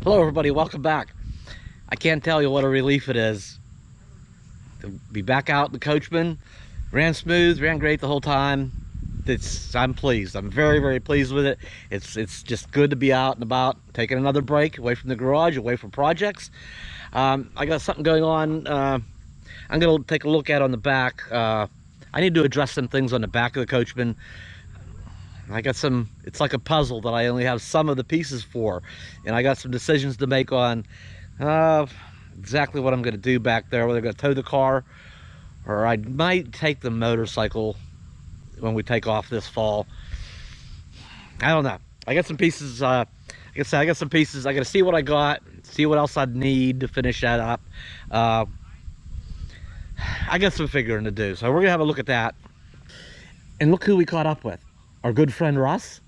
Hello everybody, welcome back. I can't tell you what a relief it is to be back out in the Coachman. Ran smooth, ran great the whole time. I'm pleased. I'm very pleased with it. It's just good to be out and about, taking another break away from the garage, away from projects. I got something going on. I'm gonna take a look at on the back. I need to address some things on the back of the Coachman. I got some, it's like a puzzle that I only have some of the pieces for, and I got some decisions to make on exactly what I'm going to do back there, whether I'm going to tow the car or I might take the motorcycle when we take off this fall. I don't know. I got some pieces, like I said, I got some pieces. I got to see what I got, see what else I'd need to finish that up. I got some figuring to do, so we're going to have a look at that. And look who we caught up with. Our good friend Russ.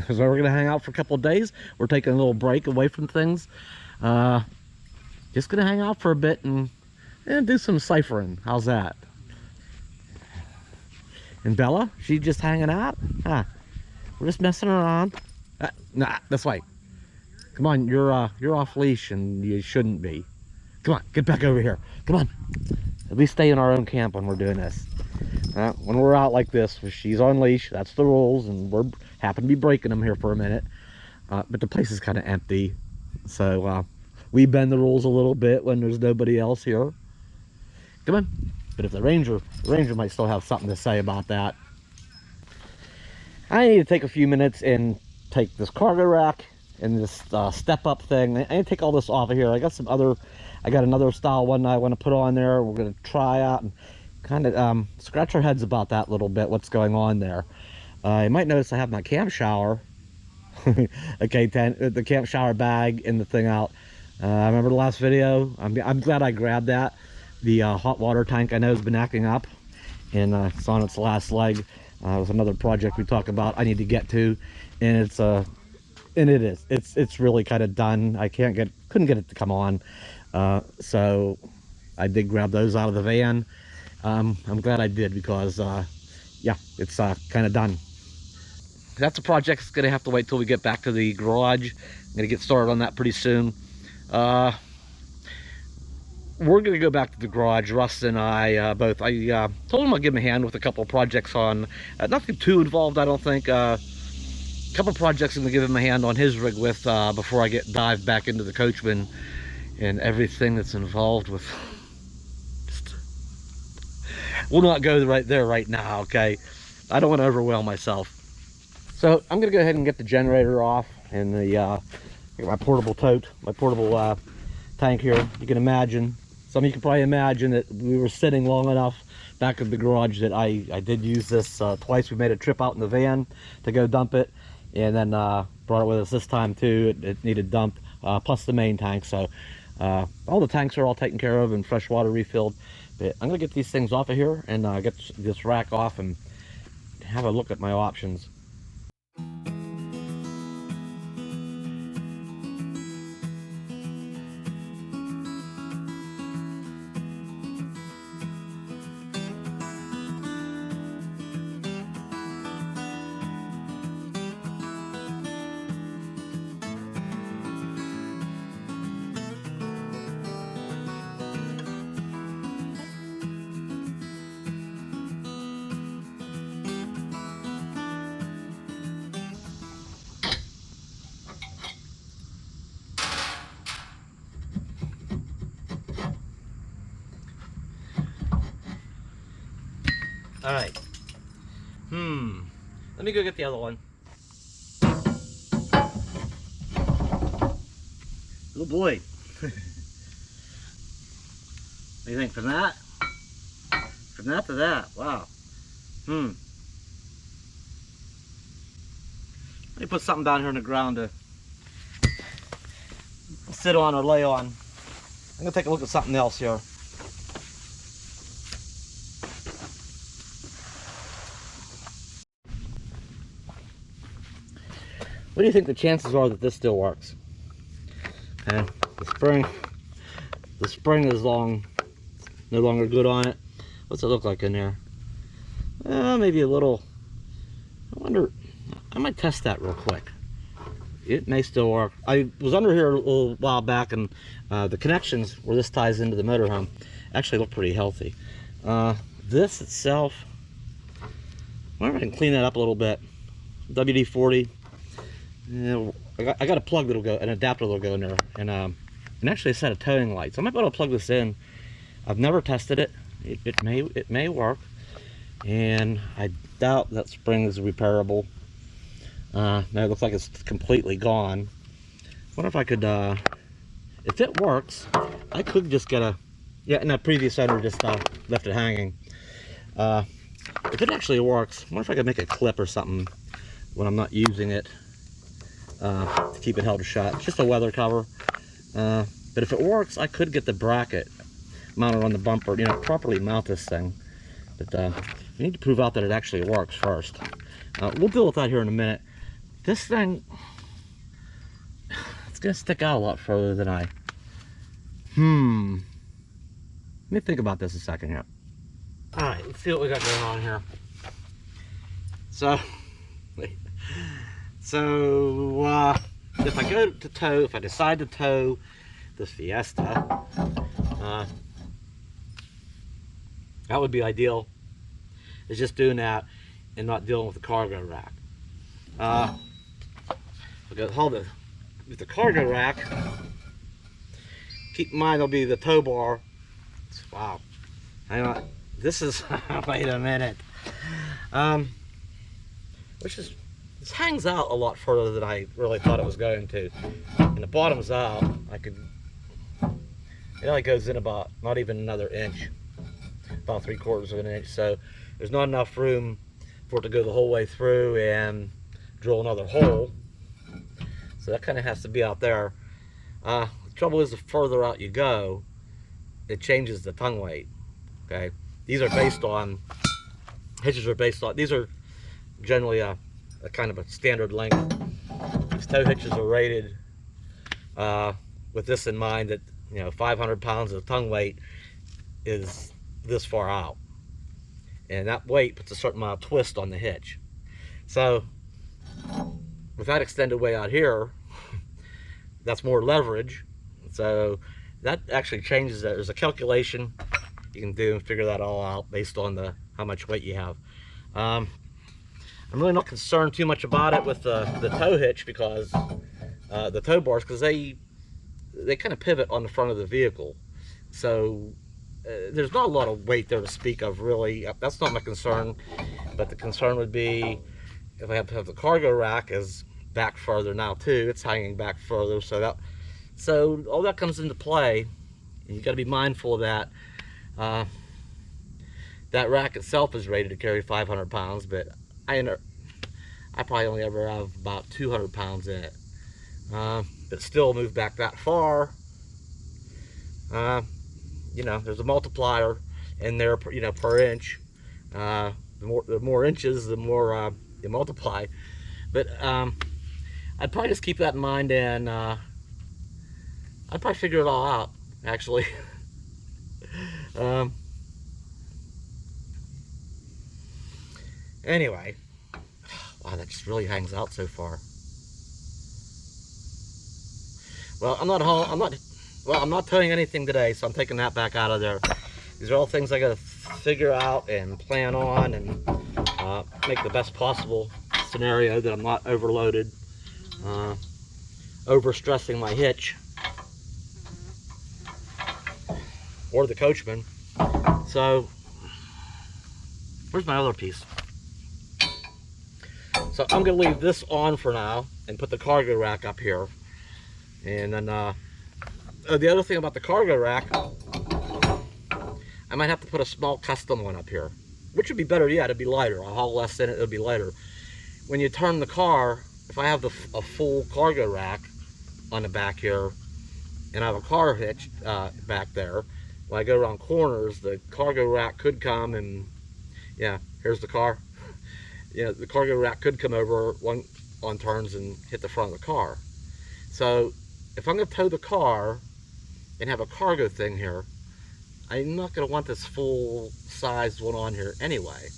So we're gonna hang out for a couple of days. We're taking a little break away from things. Just gonna hang out for a bit and do some ciphering. How's that? And Bella, she's just hanging out. We're just messing around. Nah, this way. Come on, you're off leash and you shouldn't be. Come on, get back over here. Come on. At least stay in our own camp when we're doing this. When we're out like this, she's on leash, that's the rules, and we're happen to be breaking them here for a minute. But the place is kind of empty, so we bend the rules a little bit when there's nobody else here. Come on. But if the ranger might still have something to say about that. I need to take a few minutes and take this cargo rack and this step-up thing. I need to take all this off of here. I got another style one I want to put on there. We're going to try out and kind of scratch our heads about that a little bit, what's going on there. You might notice I have my camp shower, okay, the camp shower bag and the thing out. I remember the last video. I'm glad I grabbed that. The hot water tank I know has been acting up, and it's on its last leg. It was another project we talked about I need to get to, and it's really kind of done. I couldn't get it to come on, so I did grab those out of the van. I'm glad I did because yeah, it's kind of done. That's a project that's gonna have to wait till we get back to the garage. I'm gonna get started on that pretty soon. We're gonna go back to the garage. Russ and I both. I told him I'd give him a hand with a couple of projects on. Nothing too involved, I don't think. A couple of projects I'm gonna give him a hand on his rig with before I dive back into the Coachman and everything that's involved with. We'll not go right there right now, okay? I don't want to overwhelm myself. So I'm gonna go ahead and get the generator off and my portable tote, my portable tank here. You can imagine, some of you can probably imagine that we were sitting long enough back in the garage that I did use this twice. We made a trip out in the van to go dump it, and then brought it with us this time too. It needed dumped, plus the main tank. So all the tanks are all taken care of and fresh water refilled. But I'm gonna get these things off of here and get this rack off and have a look at my options. All right. Let me go get the other one. Oh boy. What do you think from that? From that to that, wow. Let me put something down here on the ground to sit on or lay on. I'm gonna take a look at something else here. What do you think the chances are that this still works? Okay, the spring is no longer good on it. What's it look like in there? Maybe a little. I wonder, I might test that real quick. it may still work. I was under here a little while back, and the connections where this ties into the motorhome actually look pretty healthy. This itself, I wonder if I can clean that up a little bit. WD-40. I got a plug that'll go, an adapter that'll go in there, and actually a set of towing lights. I might be able to plug this in. I've never tested it. It may work, and I doubt that spring is repairable. Now it looks like it's completely gone. Wonder if I could, if it works, I could just get a, yeah, and that previous owner just left it hanging. If it actually works, I wonder if I could make a clip or something when I'm not using it to keep it held shut. It's just a weather cover. But if it works, I could get the bracket mounted on the bumper, you know, properly mount this thing. But we need to prove out that it actually works first. We'll deal with that here in a minute. This thing, it's gonna stick out a lot further than I. Let me think about this a second here. All right, let's see what we got going on here. So if I go to tow, if I decide to tow this Fiesta, that would be ideal. It's just doing that and not dealing with the cargo rack. With the cargo rack, keep in mind there'll be the tow bar. Wow, hang on. This is wait a minute. This hangs out a lot further than I really thought it was going to. And the bottom's out. It only goes in about not even another inch, about 3/4 of an inch. So there's not enough room for it to go the whole way through and drill another hole. So that kind of has to be out there. The trouble is, the further out you go, it changes the tongue weight. Okay, these are based on, hitches are based on, these are generally a kind of a standard length. These tow hitches are rated with this in mind, that, you know, 500 pounds of tongue weight is this far out, and that weight puts a certain amount of twist on the hitch. So with that extended way out here, that's more leverage. So that actually changes that. There's a calculation you can do and figure that all out based on how much weight you have. I'm really not concerned too much about it with the tow hitch, because the tow bars, because they kind of pivot on the front of the vehicle. So there's not a lot of weight there to speak of, really. That's not my concern. But the concern would be if I have to have the cargo rack is back further now too. It's hanging back further, so all that comes into play. And you got to be mindful of that. That rack itself is rated to carry 500 pounds, but I probably only ever have about 200 pounds in it. But still move back that far. You know, there's a multiplier in there, you know, per inch. The more inches, the more you multiply. But I'd probably just keep that in mind, and I'd probably figure it all out, actually. Anyway, wow, that just really hangs out so far. Well, I'm not towing anything today, so I'm taking that back out of there. These are all things I gotta figure out and plan on, and make the best possible scenario that I'm not overloaded, overstressing my hitch or the Coachman. So where's my other piece? So I'm gonna leave this on for now and put the cargo rack up here. And then the other thing about the cargo rack, I might have to put a small custom one up here, which would be better yet. It'd be lighter. I'll haul less in it, it'll be lighter. When you turn the car, if I have a full cargo rack on the back here, and I have a car hitch back there, when I go around corners, the cargo rack could come and, yeah, here's the car. You know, the cargo rack could come over on turns and hit the front of the car. So if I'm going to tow the car and have a cargo thing here, I'm not going to want this full sized one on here anyway.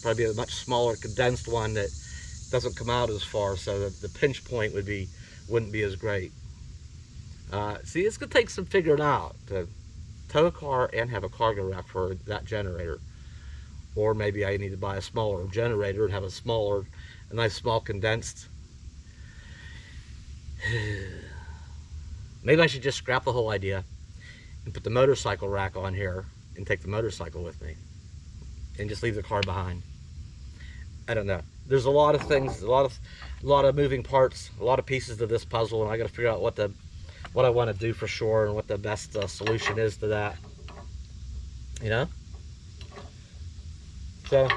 Probably a much smaller condensed one that doesn't come out as far, so that the pinch point would be wouldn't be as great. See, it's gonna take some figuring out to tow a car and have a cargo rack for that generator. Or maybe I need to buy a smaller generator and have a nice small condensed. Maybe I should just scrap the whole idea and put the motorcycle rack on here and take the motorcycle with me and just leave the car behind. I don't know. There's a lot of things, a lot of moving parts, a lot of pieces to this puzzle, and I got to figure out what I want to do for sure and what the best solution is to that. You know. So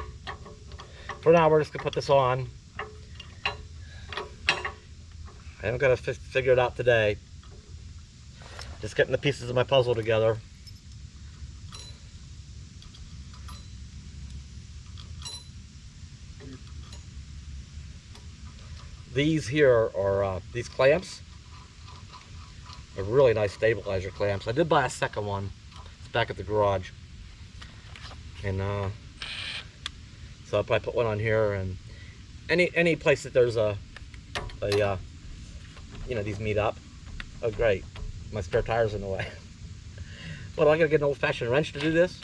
for now, we're just gonna put this on. I haven't got to figure it out today. Just getting the pieces of my puzzle together. These here are these clamps. Are really nice stabilizer clamps. I did buy a second one. It's back at the garage. And so I'll probably put one on here, and any place that there's you know, these meet up. Oh great, my spare tire's in the way. What, do I gotta get an old-fashioned wrench to do this?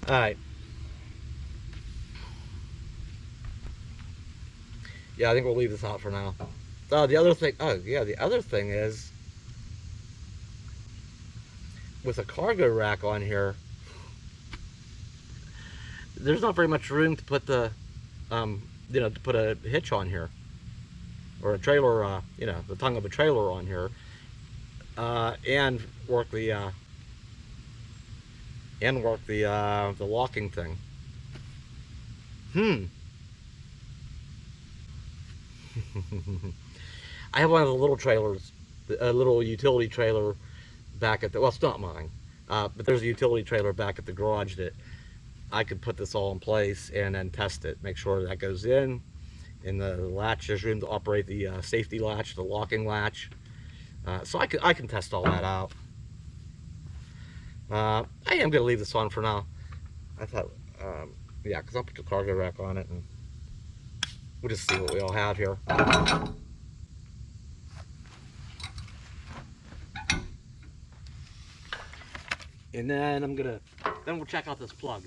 Alright. Yeah, I think we'll leave this out for now. The other thing is, with a cargo rack on here, there's not very much room to put the, you know, to put a hitch on here, or a trailer, you know, the tongue of a trailer on here, and work the locking thing. I have one of the little trailers, a little utility trailer back at the, well, it's not mine, but there's a utility trailer back at the garage that I could put this all in place and then test it, make sure that goes in the latch. There's room to operate the safety latch, the locking latch, so I can test all that out. I am going to leave this on for now. I thought, yeah, because I'll put the cargo rack on it and we'll just see what we all have here. And then then we'll check out this plug.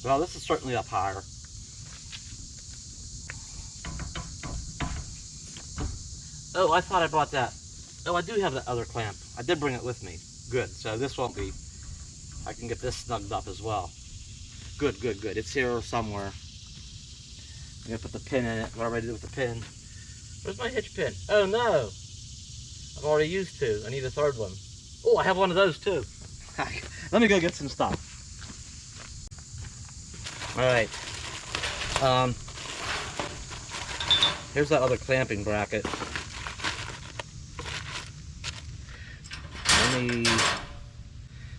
Well, this is certainly up higher. Oh, I thought I brought that. Oh, I do have that other clamp. I did bring it with me. Good. So this won't be, I can get this snugged up as well. Good, good, good. It's here somewhere. I'm gonna put the pin in it. What am I do with the pin? Where's my hitch pin? Oh no! I've already used two. I need a third one. Oh, I have one of those too. Let me go get some stuff. Alright. Here's that other clamping bracket.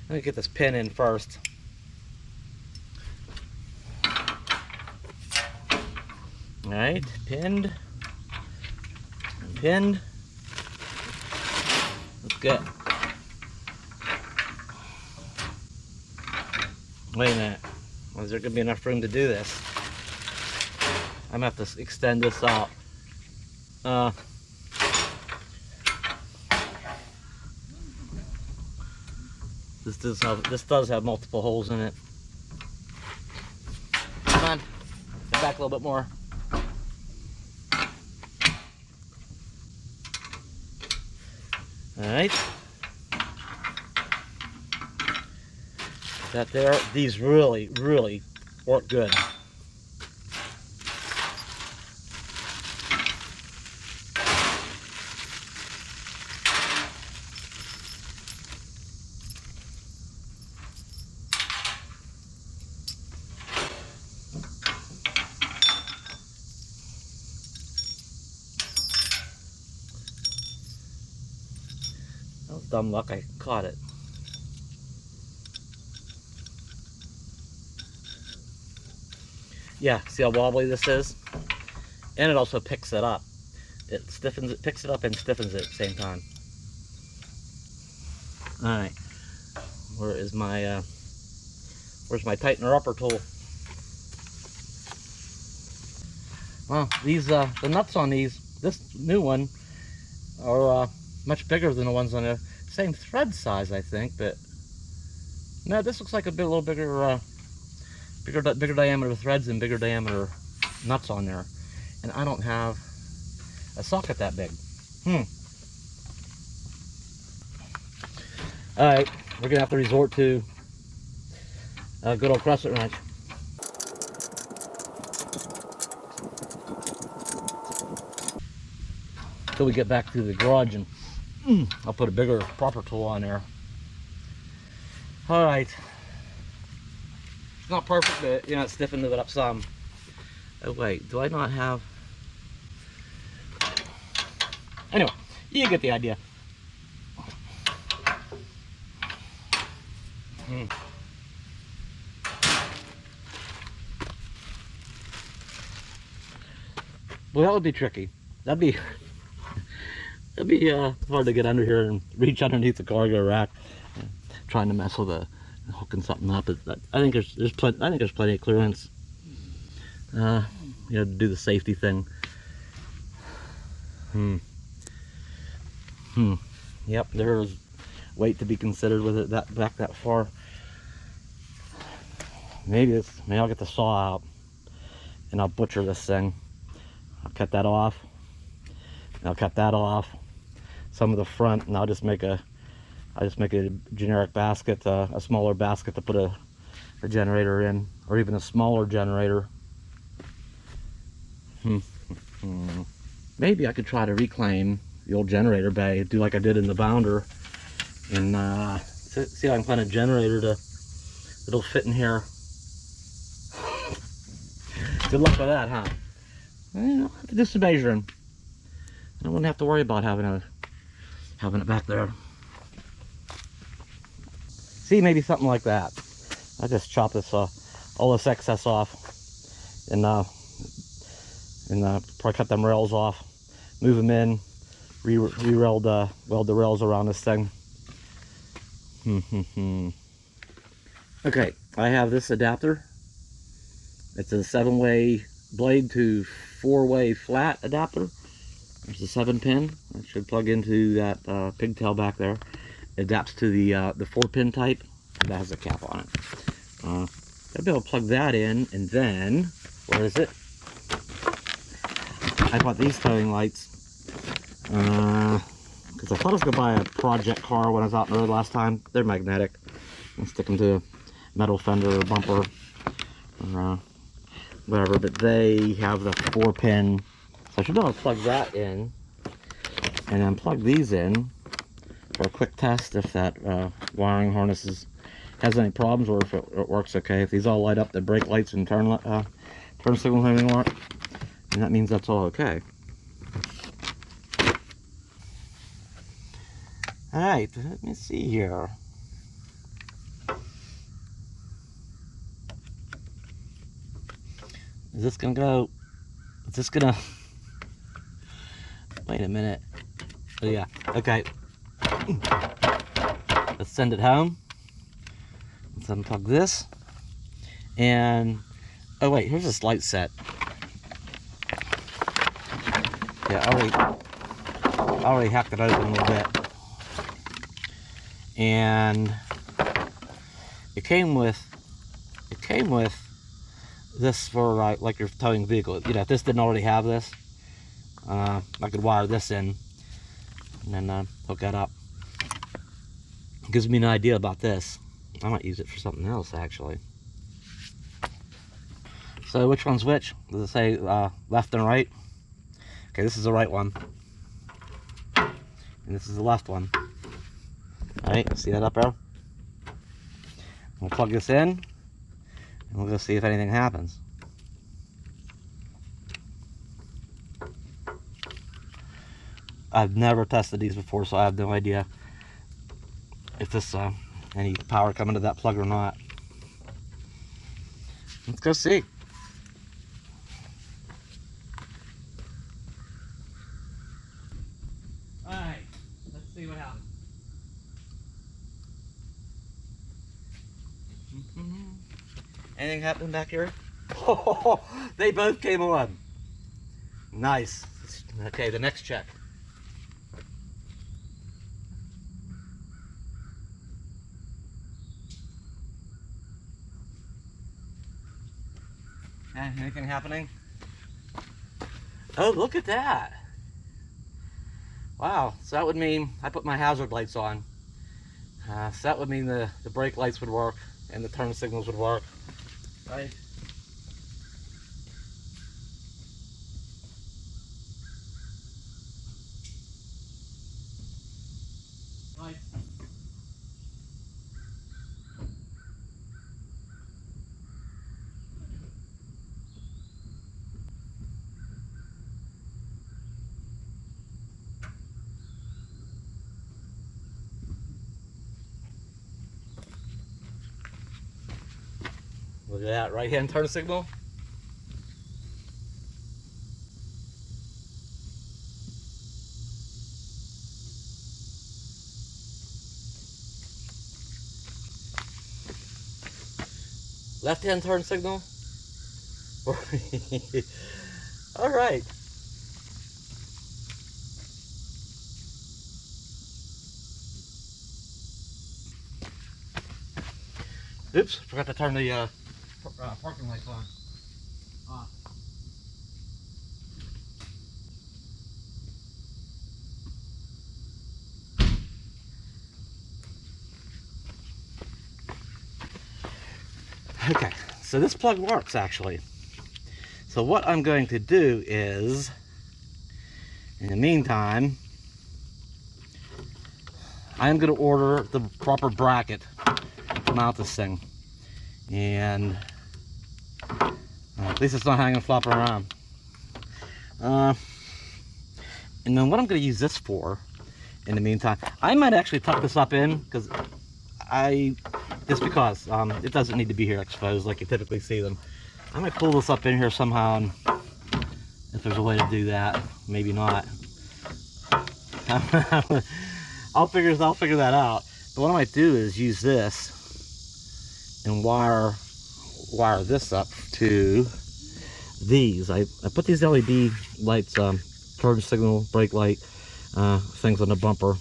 Let me get this pin in first. Alright, pinned. Pinned. Let's go. Wait a minute. Is there going to be enough room to do this? I'm going to have to extend this out. This does have multiple holes in it. Come on. Get back a little bit more. Alright. That there. These really, really work good. That was dumb luck, I caught it. Yeah, see how wobbly this is? And it also picks it up. It stiffens it, picks it up and stiffens it at the same time. Alright. Where's my tightener upper tool? Well, these the nuts on this new one are much bigger than the ones on the same thread size, I think, but no, this looks like a little bigger, bigger diameter threads and bigger diameter nuts on there, and I don't have a socket that big. All right, we're gonna have to resort to a good old crescent wrench. Till we get back to the garage, and I'll put a bigger, proper tool on there. All right. It's not perfect, but you know, it's stiffened it up some. Oh wait, do I not have? Anyway, you get the idea. Well, that would be tricky. That'd be hard to get under here and reach underneath the cargo rack, trying to mess with hooking something up. I think there's plenty of clearance. You know, to do the safety thing. Yep, there's weight to be considered with it back that far. Maybe I'll get the saw out and I'll butcher this thing. I'll cut that off. I'll cut that off. Some of the front, and I'll just make a generic basket, a smaller basket to put a generator in, or even a smaller generator. Maybe I could try to reclaim the old generator bay, do like I did in the Bounder, and see how I can find a generator that'll fit in here. Good luck with that, huh? I'll have to do some measuring. I wouldn't have to worry about having it back there. See, maybe something like that. I just chop this all this excess off, and probably cut them rails off, move them in, weld the rails around this thing. Okay, I have this adapter. It's a 7-way blade to 4-way flat adapter. There's a 7-pin. It should plug into that pigtail back there. It adapts to the 4-pin type. That has a cap on it. I'll be able to plug that in, and then, where is it? I bought these towing lights because I thought I was going to buy a project car when I was out in the road last time. They're magnetic. And stick them to a metal fender or bumper or whatever, but they have the 4-pin. So I should be able to plug that in and then plug these in for a quick test if that wiring harness has any problems, or if it works okay. If these all light up, the brake lights and turn signals and everything work, and that means that's all okay. Alright, let me see here. Is this gonna go? Is this gonna? Wait a minute. Oh yeah. Okay. Let's send it home. Let's unplug this. And oh wait, here's this light set. Yeah, I already hacked it open a little bit. And it came with this for like your towing vehicle. You know, if this didn't already have this, I could wire this in and then hook that up. It gives me an idea about this. I might use it for something else actually. So which one's which? Does it say left and right? Okay, this is the right one, and this is the left one. All right, see that up there? We'll plug this in, and we'll go see if anything happens. I've never tested these before, so I have no idea if this any power coming to that plug or not. Let's go see. Anything happening back here? Oh, they both came on. Nice. Okay, the next check. Anything happening? Oh, look at that. Wow, so that would mean I put my hazard lights on. So that would mean the brake lights would work and the turn signals would work. Right? Right. Look at that, right hand turn signal. Left hand turn signal. All right. Oops, forgot to turn the parking lights on. Okay, so this plug works actually. So what I'm going to do is, in the meantime, I'm going to order the proper bracket to mount this thing. And at least it's not hanging flopping around. And then what I'm going to use this for, in the meantime, I might actually tuck this up in, because it doesn't need to be here exposed like you typically see them. I might pull this up in here somehow, and if there's a way to do that, maybe not. I'll figure that out. But what I might do is use this and wire this up to these. I put these LED lights, turn signal, brake light, things on the bumper.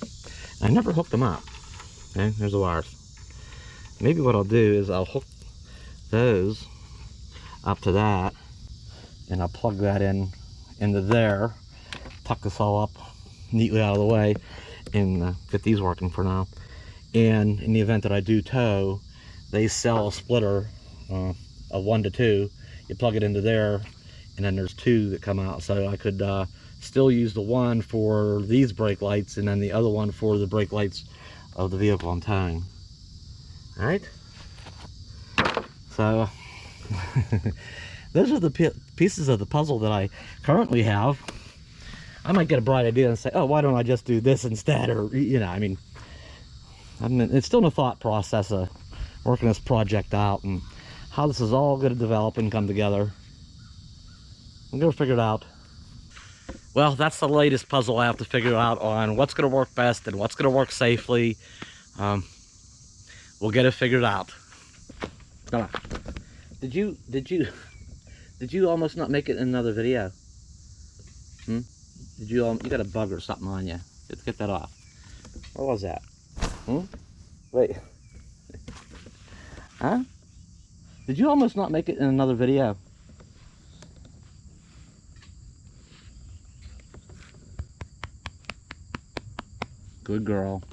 I never hooked them up. Okay, there's the wires. Maybe what I'll do is I'll hook those up to that, and I'll plug that into there, tuck this all up neatly out of the way, and get these working for now. And in the event that I do tow, they sell a splitter, a 1 to 2. You plug it into there, and then there's 2 that come out. So I could still use the one for these brake lights, and then the other one for the brake lights of the vehicle I'm towing. All right. So those are the pieces of the puzzle that I currently have. I might get a bright idea and say, oh, why don't I just do this instead? Or, you know, I mean, it's still in the thought process of working this project out and how this is all going to develop and come together. I'm going to figure it out. Well, that's the latest puzzle I have to figure out on what's going to work best and what's going to work safely. We'll get it figured out. Come on. Did you almost not make it in another video? You got a bug or something on you. Let's get that off. What was that? Wait. Huh? Did you almost not make it in another video? Good girl.